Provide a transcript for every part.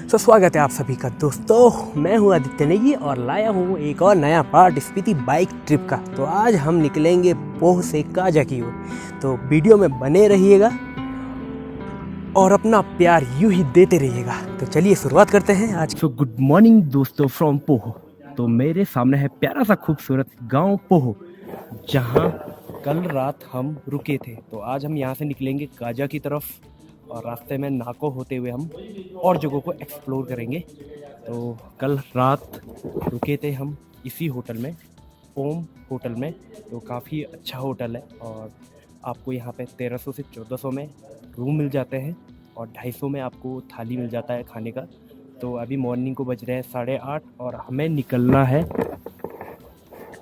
स्वागत है आप सभी का दोस्तों। मैं हूं आदित्य नेगी और लाया हूं एक और नया पार्ट स्पीति बाइक ट्रिप का। तो आज हम निकलेंगे पोह से काजा की ओर, तो वीडियो में बने रहिएगा और अपना प्यार यूं ही देते रहिएगा। तो चलिए शुरुआत करते हैं आज। तो गुड मॉर्निंग दोस्तों फ्रॉम पोह। तो मेरे सामने है प्यारा सा खूबसूरत गांव पोह, जहां कल रात हम रुके थे। तो आज हम यहां से निकलेंगे काजा की तरफ और रास्ते में नाको होते हुए हम और जगहों को एक्सप्लोर करेंगे। तो कल रात रुके थे हम इसी होटल में, ओम होटल में। तो काफ़ी अच्छा होटल है और आपको यहाँ पे 1300 से 1400 में रूम मिल जाते हैं और 250 में आपको थाली मिल जाता है खाने का। तो अभी मॉर्निंग को बज रहे हैं 8:30 और हमें निकलना है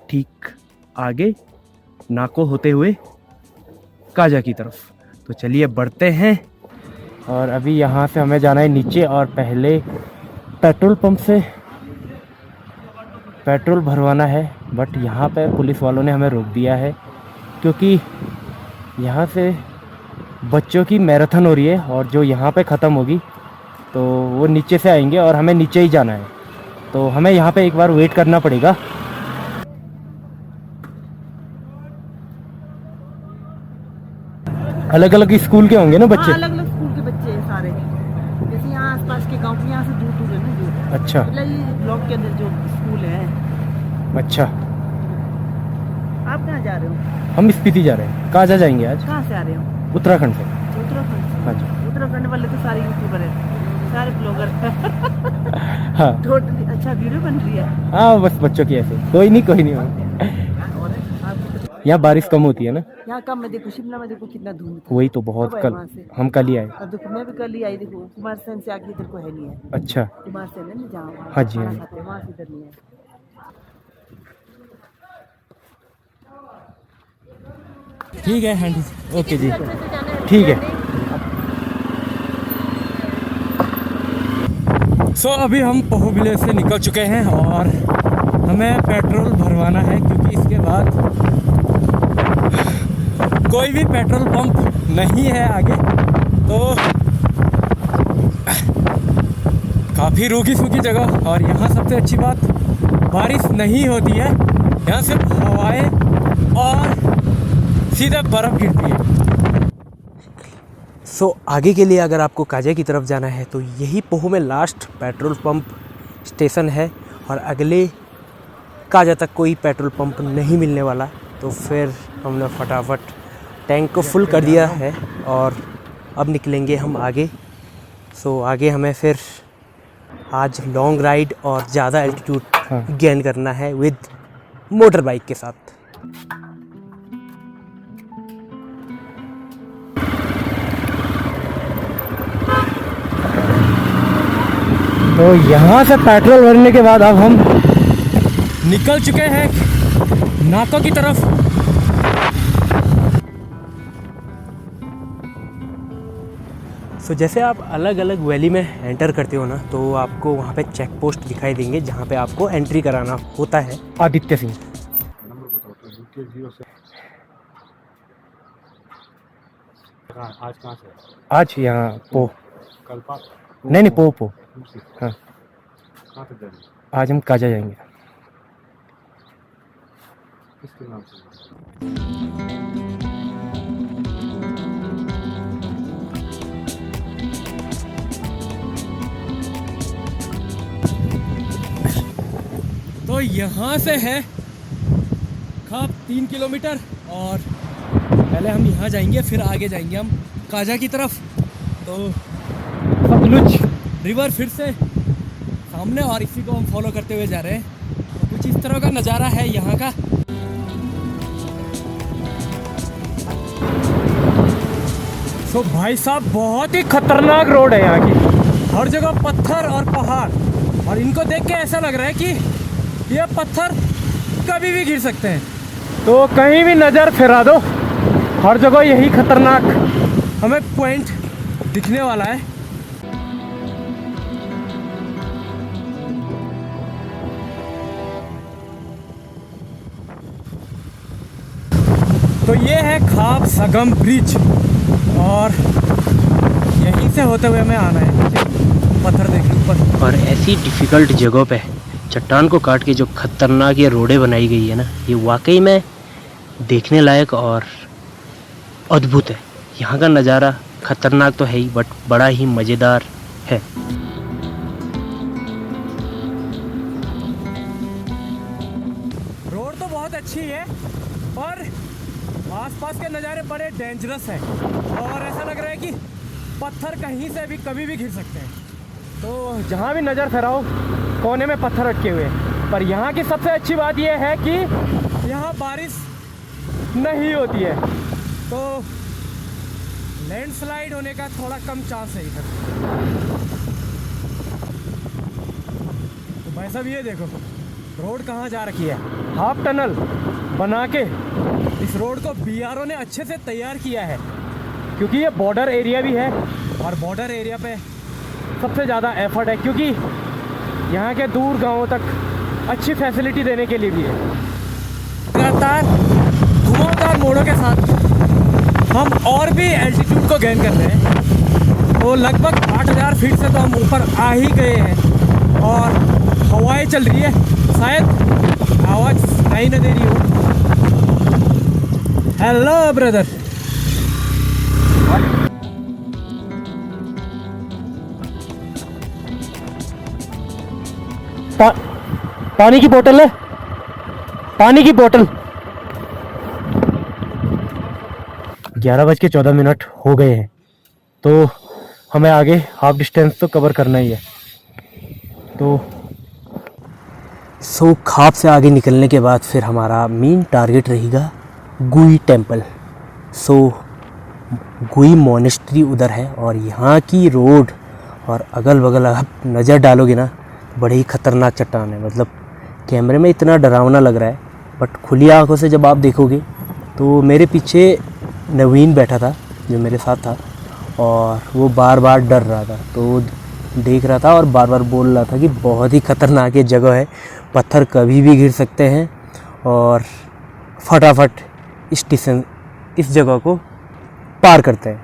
ठीक आगे नाको होते हुए काजा की तरफ। तो चलिए बढ़ते हैं। और अभी यहाँ से हमें जाना है नीचे और पहले पेट्रोल पंप से पेट्रोल भरवाना है। बट यहाँ पे पुलिस वालों ने हमें रोक दिया है क्योंकि यहाँ से बच्चों की मैराथन हो रही है और जो यहाँ पे ख़त्म होगी तो वो नीचे से आएंगे और हमें नीचे ही जाना है। तो हमें यहाँ पे एक बार वेट करना पड़ेगा। अलग अलग स्कूल के होंगे ना बच्चे? अलग अलग स्कूल के बच्चे हैं सारे, जैसे यहाँ आसपास के गांव के यहाँ से दूर दूर है ना जो। अच्छा, ब्लॉक के अंदर जो स्कूल है। अच्छा। आप कहाँ जा रहे हो? हम स्पीति जा रहे हैं। काजा जाएंगे आज। कहाँ से आ रहे हो? उत्तराखंड से। उत्तराखंड से? हाँ जी। उत्तराखंड वाले तो सारे यूट्यूबर हैं, सारे ब्लॉगर। हाँ टोटली अच्छा वीडियो बन रही है। हाँ, बस बच्चों की ऐसे। कोई नहीं। यहाँ बारिश कम होती है ना? यहाँ कम में देखो, शिमला में देखो कितना धूम था। वही तो बहुत कल हम कल ही आए। अब देखो मैं भी कल ही आई। देखो कुमारसैन से आगे इधर को है नहीं है। अच्छा, कुमारसैन है ना जहाँ? हाँ जी, वहाँ से इधर नहीं है। ठीक है। हाँ जी, ओके जी, ठीक है। सो अभी हम पोह विलेज से निकल चुके हैं और हमें पेट्रोल भरवाना है क्योंकि इसके बाद कोई भी पेट्रोल पंप नहीं है आगे। तो काफ़ी रूखी सूखी जगह और यहाँ सबसे अच्छी बात बारिश नहीं होती है, यहाँ सिर्फ हवाएं और सीधे बर्फ़ गिरती है। सो आगे के लिए अगर आपको काजा की तरफ जाना है तो यही पोह में लास्ट पेट्रोल पंप स्टेशन है और अगले काजा तक कोई पेट्रोल पंप नहीं मिलने वाला। तो फिर हमने फटाफट टैंक को फुल कर दिया है और अब निकलेंगे हम आगे। सो आगे हमें फिर आज लॉन्ग राइड और ज़्यादा एल्टीट्यूड गेन करना है विद मोटर बाइक के साथ। तो यहाँ से पेट्रोल भरने के बाद अब हम निकल चुके हैं नाको की तरफ। तो जैसे आप अलग अलग वैली में एंटर करते हो ना, तो आपको वहाँ पे चेक पोस्ट दिखाई देंगे जहाँ पे आपको एंट्री कराना होता है। आदित्य सिंह। आज कहाँ से? आज यहाँ पोह। कल नहीं पोह। हाँ, कहाँ तक जाएंगे? आज हम काजा जाएंगे। किसके नाम से? तो यहाँ से है खाप 3 किलोमीटर और पहले हम यहाँ जाएंगे, फिर आगे जाएंगे हम काजा की तरफ। तो सतलुज रिवर फिर से सामने और इसी को हम फॉलो करते हुए जा रहे हैं। तो कुछ इस तरह का नज़ारा है यहाँ का। तो भाई साहब बहुत ही खतरनाक रोड है यहाँ की, हर जगह पत्थर और पहाड़, और इनको देख के ऐसा लग रहा है कि ये पत्थर कभी भी गिर सकते हैं। तो कहीं भी नज़र फिरा दो, हर जगह यही खतरनाक हमें पॉइंट दिखने वाला है। तो ये है खाप सगम ब्रिज और यहीं से होते हुए हमें आना है। पत्थर देख लो ऊपर। और ऐसी डिफ़िकल्ट जगहों पे चट्टान को काट के जो खतरनाक ये रोडें बनाई गई है ना, ये वाकई में देखने लायक और अद्भुत है। यहाँ का नज़ारा खतरनाक तो है ही, बट बड़ा ही मज़ेदार है। रोड तो बहुत अच्छी है पर आसपास के नज़ारे बड़े डेंजरस हैं और ऐसा लग रहा है कि पत्थर कहीं से भी कभी भी गिर सकते हैं। तो जहाँ भी नज़र फिराओ कोने में पत्थर रखे हुए हैं। पर यहाँ की सबसे अच्छी बात यह है कि यहाँ बारिश नहीं होती है, तो लैंडस्लाइड होने का थोड़ा कम चांस है इधर। तो भाई साहब ये देखो रोड कहाँ जा रखी है। हाफ टनल बना के इस रोड को बीआरओ ने अच्छे से तैयार किया है, क्योंकि ये बॉर्डर एरिया भी है और बॉर्डर एरिया पे सबसे ज़्यादा एफर्ट है, क्योंकि यहाँ के दूर गांवों तक अच्छी फैसिलिटी देने के लिए भी है। लगातार घुमावदार मोड़ों के साथ हम और भी एल्टीट्यूड को गेन कर रहे हैं। तो लगभग 8000 फीट से तो हम ऊपर आ ही गए हैं और हवाएं चल रही है, शायद आवाज़ नहीं न दे रही हो। Hello brother. पानी की बोतल है, पानी की बोतल। 11:14 हो गए हैं, तो हमें आगे हाफ डिस्टेंस तो कवर करना ही है। तो खाप से आगे निकलने के बाद फिर हमारा मेन टारगेट रहेगा गुई टेम्पल। गुई मोनेस्ट्री उधर है और यहाँ की रोड और अगल बगल आप नज़र डालोगे ना, बड़े ही ख़तरनाक चट्टान है। मतलब कैमरे में इतना डरावना लग रहा है, बट खुली आंखों से जब आप देखोगे तो मेरे पीछे नवीन बैठा था जो मेरे साथ था और वो बार बार डर रहा था, तो देख रहा था और बार बार बोल रहा था कि बहुत ही ख़तरनाक ये जगह है, पत्थर कभी भी गिर सकते हैं और फटाफट इस जगह को पार करते हैं।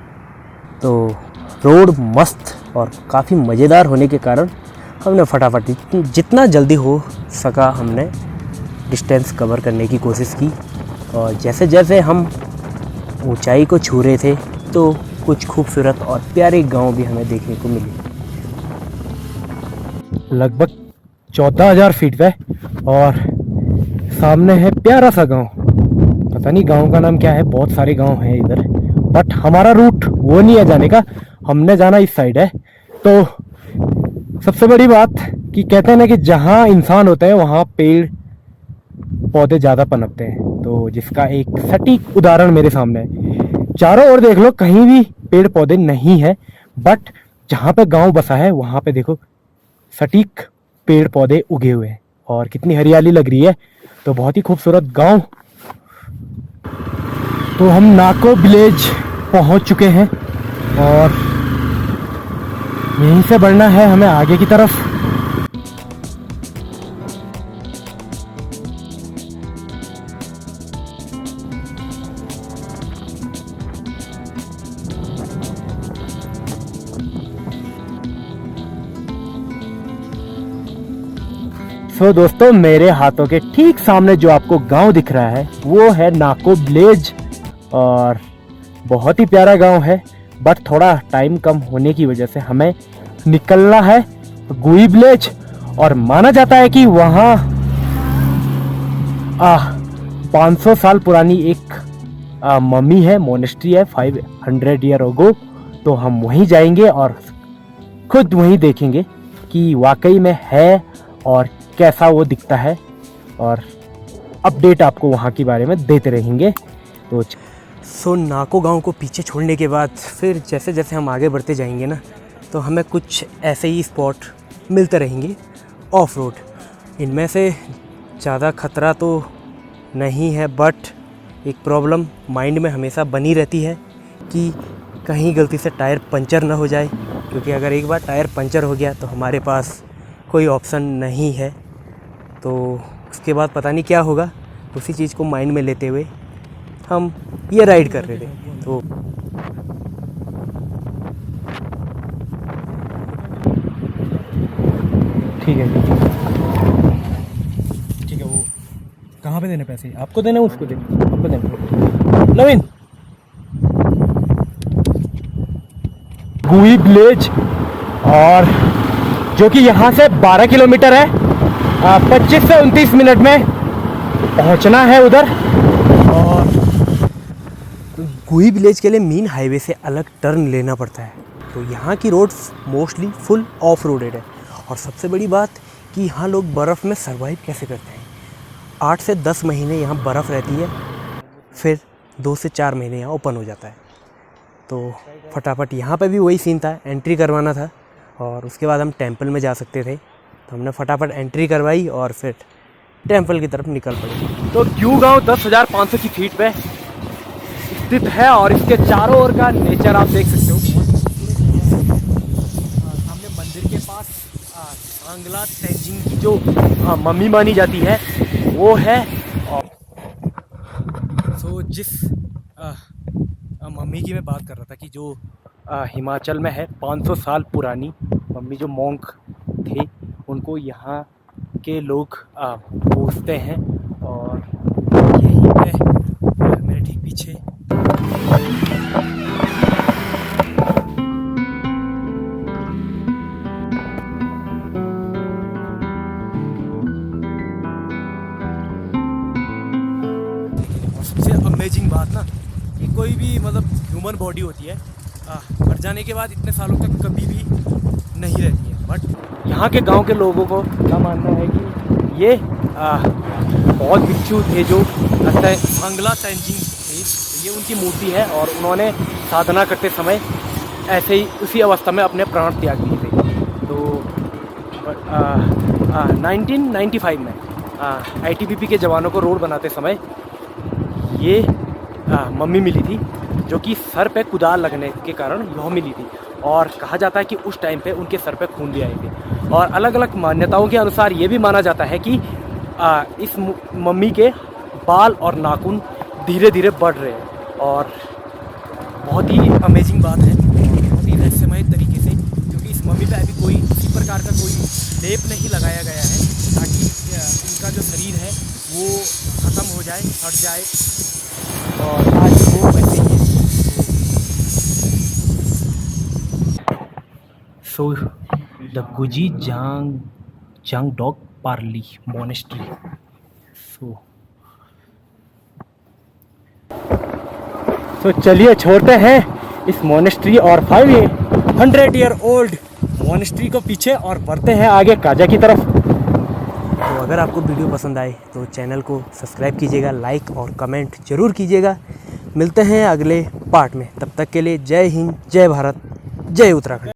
तो रोड मस्त और काफ़ी मज़ेदार होने के कारण हमने फटाफट जितना जल्दी हो सका हमने डिस्टेंस कवर करने की कोशिश की। और जैसे जैसे हम ऊंचाई को छू रहे थे तो कुछ खूबसूरत और प्यारे गांव भी हमें देखने को मिले। लगभग 14,000 फीट पे और सामने है प्यारा सा गांव। पता नहीं गांव का नाम क्या है, बहुत सारे गांव हैं इधर, बट हमारा रूट वो नहीं है जाने का, हमने जाना इस साइड है। तो सबसे बड़ी बात कि कहते हैं ना कि जहाँ इंसान होते हैं वहाँ पेड़ पौधे ज़्यादा पनपते हैं, तो जिसका एक सटीक उदाहरण मेरे सामने है। चारों ओर देख लो कहीं भी पेड़ पौधे नहीं है, बट जहाँ पे गांव बसा है वहाँ पे देखो सटीक पेड़ पौधे उगे हुए हैं और कितनी हरियाली लग रही है। तो बहुत ही खूबसूरत गांव। तो हम नाको विलेज पहुँच चुके हैं और यहीं से बढ़ना है हमें आगे की तरफ। दोस्तों मेरे हाथों के ठीक सामने जो आपको गांव दिख रहा है वो है नाको विलेज और बहुत ही प्यारा गांव है, बट थोड़ा टाइम कम होने की वजह से हमें निकलना है गुई विलेज। और माना जाता है कि वहाँ 500 साल पुरानी एक मम्मी है, मोनेस्ट्री है 500 ईयर अगो। तो हम वहीं जाएंगे और खुद वहीं देखेंगे कि वाकई में है और कैसा वो दिखता है, और अपडेट आपको वहाँ के बारे में देते रहेंगे। तो नाको गांव को पीछे छोड़ने के बाद फिर जैसे जैसे हम आगे बढ़ते जाएंगे ना, तो हमें कुछ ऐसे ही स्पॉट मिलते रहेंगे ऑफ रोड। इनमें से ज़्यादा खतरा तो नहीं है, बट एक प्रॉब्लम माइंड में हमेशा बनी रहती है कि कहीं गलती से टायर पंचर ना हो जाए, क्योंकि अगर एक बार टायर पंचर हो गया तो हमारे पास कोई ऑप्शन नहीं है। तो उसके बाद पता नहीं क्या होगा। उसी चीज़ को माइंड में लेते हुए हम ये राइड कर रहे थे। तो ठीक है ठीक है। वो कहाँ पे देने पैसे? आपको देने उसको देने? आपको देने। नवीन गुई विलेज, और जो कि यहाँ से 12 किलोमीटर है, 25 से 29 मिनट में पहुँचना है उधर। और गुई विलेज के लिए मेन हाईवे से अलग टर्न लेना पड़ता है। तो यहाँ की रोड मोस्टली फुल ऑफ रोडेड है। और सबसे बड़ी बात कि यहाँ लोग बर्फ़ में सर्वाइव कैसे करते हैं। 8 से 10 महीने यहाँ बर्फ़ रहती है, फिर 2 से 4 महीने यहाँ ओपन हो जाता है। तो फटाफट यहाँ पे भी वही सीन था, एंट्री करवाना था और उसके बाद हम टेंपल में जा सकते थे। तो हमने फटाफट एंट्री करवाई और फिर टेंपल की तरफ निकल पड़े। तो क्यू गांव 10,500 की फीट पे स्थित है और इसके चारों ओर का नेचर आप देख सकते हो। सामने मंदिर के पास सांगला तेंजिंग की जो मम्मी मानी जाती है वो है। और सो जिस मम्मी की मैं बात कर रहा था कि जो हिमाचल में है 500 साल पुरानी मम्मी, जो मॉन्क थे, उनको यहाँ के लोग पूजते हैं। और यहीं पे मेरे ठीक पीछे सबसे अमेजिंग बात ना कि कोई भी मतलब ह्यूमन बॉडी होती है मर जाने के बाद इतने सालों तक कभी भी नहीं रहती है। बट यहाँ के गांव के लोगों को क्या मानना है कि ये बहुत बिच्छू थे जो सांगला तेंजिंग थे, ये उनकी मूर्ति है और उन्होंने साधना करते समय ऐसे ही उसी अवस्था में अपने प्राण त्याग दिए थे। तो 1995 में ITBP के जवानों को रोड बनाते समय ये मम्मी मिली थी, जो कि सर पे कुदाल लगने के कारण यह मिली थी। और कहा जाता है कि उस टाइम पे उनके सर पे खून भी आए थे। और अलग अलग मान्यताओं के अनुसार ये भी माना जाता है कि इस मम्मी के बाल और नाखून धीरे धीरे बढ़ रहे हैं। और बहुत ही अमेजिंग बात है, बहुत ही रहस्यमय तरीके से, क्योंकि इस मम्मी पे अभी कोई किसी प्रकार का कोई लेप नहीं लगाया गया है ताकि इनका जो शरीर है वो ख़त्म हो जाए, सड़ जाए और आज वो वैसे ही है। So the Guji Jangdok Parli monastery. तो चलिए छोड़ते हैं इस मोनेस्ट्री और 500 ईयर ओल्ड मोनेस्ट्री को पीछे और बढ़ते हैं आगे काजा की तरफ। तो अगर आपको वीडियो पसंद आए तो चैनल को सब्सक्राइब कीजिएगा, लाइक और कमेंट ज़रूर कीजिएगा। मिलते हैं अगले पार्ट में, तब तक के लिए जय हिंद, जय भारत, जय उत्तराखंड।